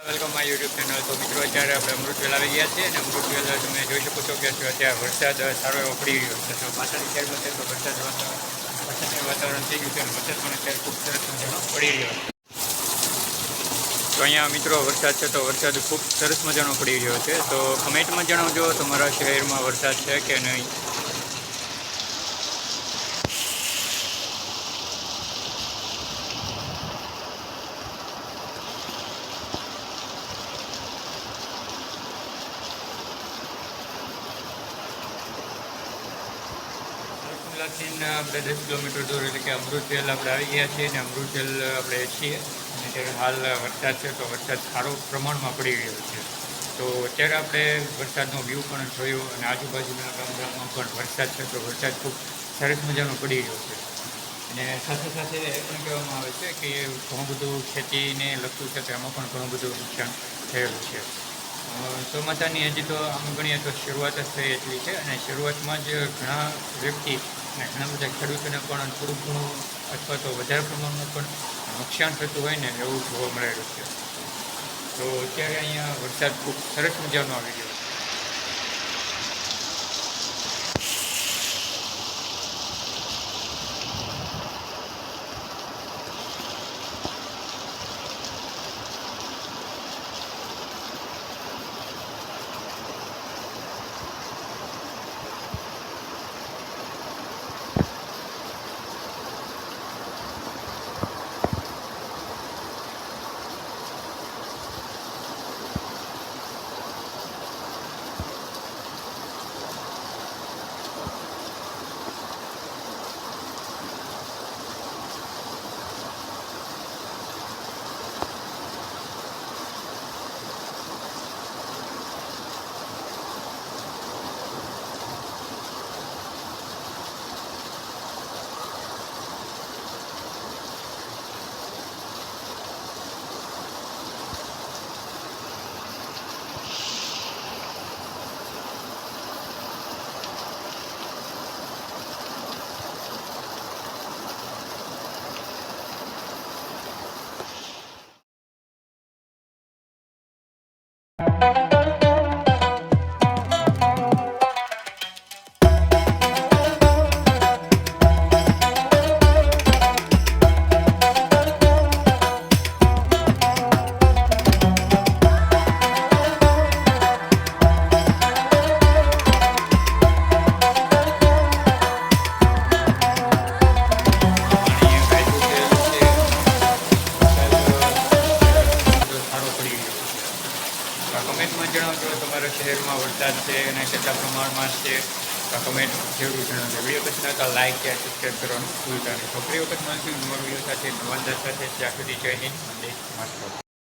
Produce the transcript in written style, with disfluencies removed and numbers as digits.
Welcome my YouTube channel. તો મિત્રો અત્યારે આપણે અમૃતવેલ આવી ગયા છીએ અને અમૃતવેલ તમે જોઈ શકો છો કે અત્યારે વરસાદ સારો એવો પડી રહ્યો છે. તો પાછળની સાઈડમાં છે તો વરસાદનું વાતાવરણ થઈ ગયું છે અને વરસાદ પણ અત્યારે ખૂબ સરસ મજાનો પડી રહ્યો છે. તો અહીંયા મિત્રો વરસાદ છે તો વરસાદ ખૂબ સરસ મજાનો પડી રહ્યો છે. તો કમેન્ટમાં જણાવજો તમારા શહેરમાં વરસાદ છે કે નહીં. આપણે 10 કિલોમીટર દૂર એટલે કે અમૃતવેલ આપણે આવી ગયા છીએ અને અમૃતવેલ આપણે છીએ અને ત્યારે હાલ વરસાદ છે તો વરસાદ સારો પ્રમાણમાં પડી રહ્યો છે. તો અત્યારે આપણે વરસાદનો વ્યૂ પણ જોયો અને આજુબાજુના ગામડામાં પણ વરસાદ છે તો વરસાદ ખૂબ સરસ મજાનો પડી રહ્યો છે. અને સાથે સાથે એ પણ કહેવામાં આવે છે કે ઘણું બધું ખેતીને લગતું છે તો એમાં પણ ઘણું બધું નુકસાન થયેલું છે. ચોમાસાની હજી તો આમ ગણીએ તો શરૂઆત જ થઈ એટલી છે અને શરૂઆતમાં જ ઘણા વ્યક્તિ અને ઘણા બધા ખેડૂતોને પણ થોડું ઘણું અથવા તો વધારે પ્રમાણમાં પણ નુકસાન થતું હોય ને એવું જોવા મળેલું છે. તો અત્યારે અહીંયા વરસાદ ખૂબ સરસ મજાનો આવી ગયો છે. કમેન્ટમાં જણાવજો તમારા શહેરમાં વરસાદ છે અને કેટલા પ્રમાણમાં છે. કમેન્ટ જરૂર જણાવજો. વિડીયો પસંદ આવતા લાઇક કે સબસ્ક્રાઈબ કરવાનું ભૂલતા નહીં. ફરી વખત મળશું નવા વિડીયો સાથે નવા અંદાજ સાથે. ત્યાં સુધી જય હિન્દ, વંદે માતરમ.